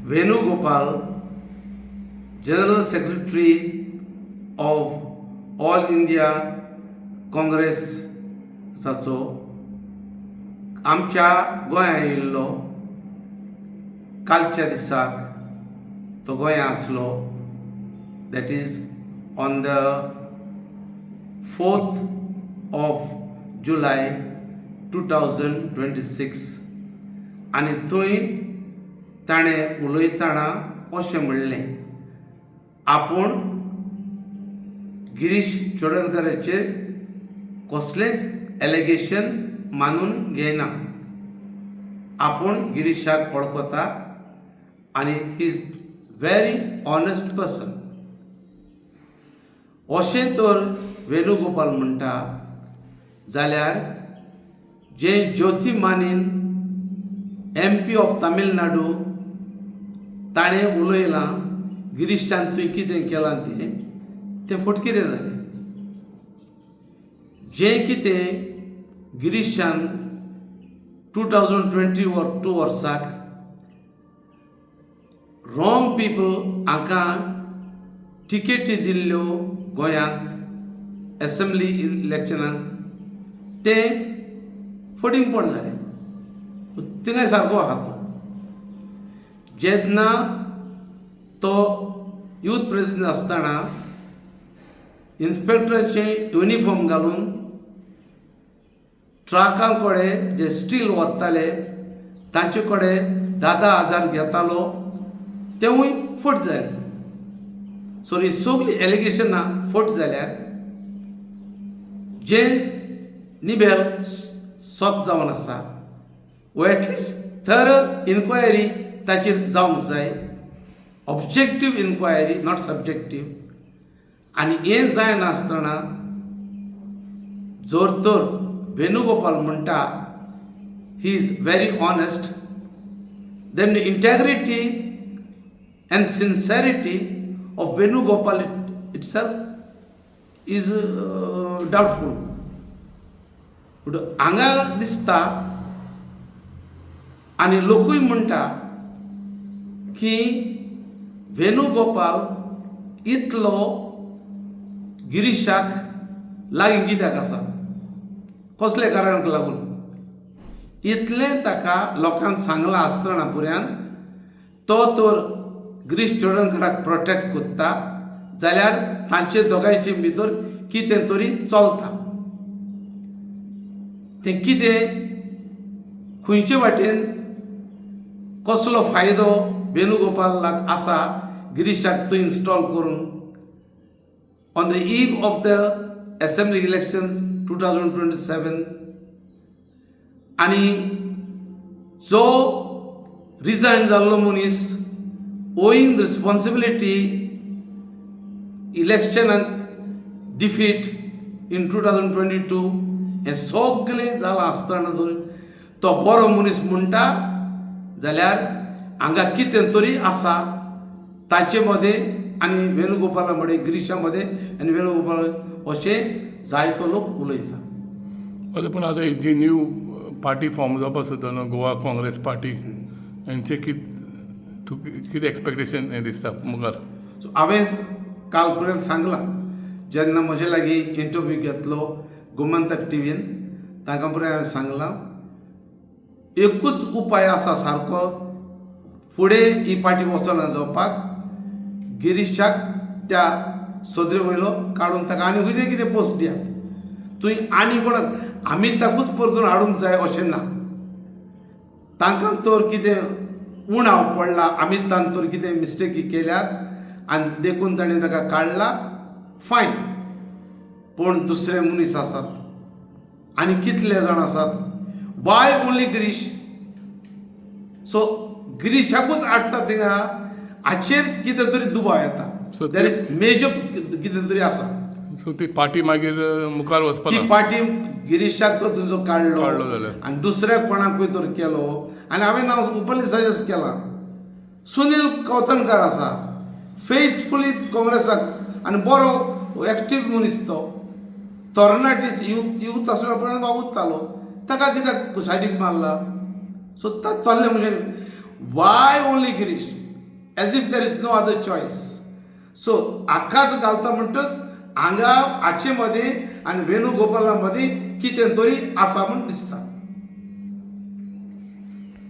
Venugopal, General Secretary of All India Congress जाचो आमच्या गोंयांत येयल्लो. कालच्या दिसाक तो गोंयांत आसलो. That is on the 4th of July 2026. आनी थंय ताणें उलयतना अशें म्हणलें, आपूण गिरीश चोडणकराचेर कसलेंच एलिगेशन मानून घेयना. आपूण गिरीशाक वळखता आनी ही इज व्हेरी ऑनेस्ट पर्सन अशें तर वेणुगोपाल म्हणटा. जाल्यार जे ज्योतिर्मानीन MP ऑफ तामिळनाडू ताणें उलयलां गिरीशान तुवें कितें केलां तें फटकिरें जालें. जें कितें गिरीशान 2022 वर्साक रॉंग पीपल हाका टिकेटी दिल्ल्यो गोंयांत असेंब्ली इलेक्शनाक तें फटिंगपण जालें. थिंगाय सारको आहा तो. जेन्ना तो यूथ प्रेसिडेंट आसतना इन्स्पेक्टराचे युनिफॉर्म घालून ट्रकां कडेन जे स्टील व्हरताले तांचे कडेन 10,000 घेतालो तेवूय फट जालें. सो ही सगळीं एलिगेशनां फट जाल्यार जे निबेल सोंप जावन आसा वो एटलिस्ट थर इन्क्वायरी ताचेर जावंक जाय. Objective inquiry, not subjective. आनी हें जायनासतना जर तर वेणुगोपाल म्हणटा he is very honest, then the integrity and sincerity of Venugopal itself is doubtful. हांगा दिसता आनी लोकूय म्हणटा की वेणुगोपाल इतलो गिरीशाक लागीं कित्याक आसा, कसले कारणाक लागून. इतलें ताका लोकांक सांगलां आसतना पुऱ्यान तो तर गिरीश चोडणकराक प्रोटेक्ट कोत्ता जाल्यार तांचे दोगांयचे भितर कितें तरी चलता. तें कितें, खंयचे वाटेन कसलो फायदो वेणुगोपालाक आसा गिरीशाक थंय इन्स्टॉल करून. On the eve of the assembly elections 2027 आनी जो रिजायन जाल्लो मनीस ओईंग द रिस्पॉन्सिबिलिटी इलेक्शनाक डिफीट इन 2022 हें सगळें जालां आसतना तो बरो मनीस म्हणटा जाल्यार हांगा कितें तरी आसा ताचे मदें आनी वेणुगोपाला मदें, गिरीशा मदें आनी वेणुगोपाल अशें जायतो लोक उलयता. पूण आतां जी न्यू पार्टी फॉर्म जावपा सोदता न्हू, गोवा काँग्रेस पार्टी, हेंचे कितें एक्सपेक्टेशन हें दिसता मुखार? सो हांवें काल पर्यंत सांगलां, जेन्ना म्हजे लागीं इंटरव्यू घेतलो गोमंतक टीव्हीन तांकां पर्यंत हांवें सांगलां एकूच उपाय आसा सारको फुडें ही पार्टी वचना जावपाक, गिरीशाक त्या सदरे वयलो काडून ताका आनी कितें कितें पोस्ट दियात. तुवें आनी कोणाक आमी ताकूच परतून हाडूंक जाय अशें ना. तांकां तर कितें उणाव पडला, आमी ताणें तर कितें मिस्टेकी केल्यात आनी देखून ताणें ताका काडला, फायन. पूण दुसरे मनीस आसात आनी कितले जाण आसात. Y only Girish? सो गिरीशाकूच हाडटा थिंगा हाचेर कितें तरी दुबाव येता. देर इज मेजर कितें तरी आसा. सो ती पार्टी मागीर मुखार वचपाक ती पार्टी गिरीशाक तर तुजो काडलो जाल्यार आनी दुसऱ्या कोणाकूय तर केलो. आनी हांवें नांव ओपनली सजेस्ट केलां, सुनील कौथणकर आसा, फेथफुली काँग्रेसाक आनी बरो एक्टीव मनीस तो. तरणाटीस यूथ आसतना पर्यंत वावुरतालो, ताका कित्याक सायडीक मारला? सो तल्ले म्हणजे why only Girish? As if there is no other choice. So आकाच घालता म्हणटच हांगा हाचे मदीं आनी वेणुगोपाला मदीं कितें तरी आसा म्हूण दिसता.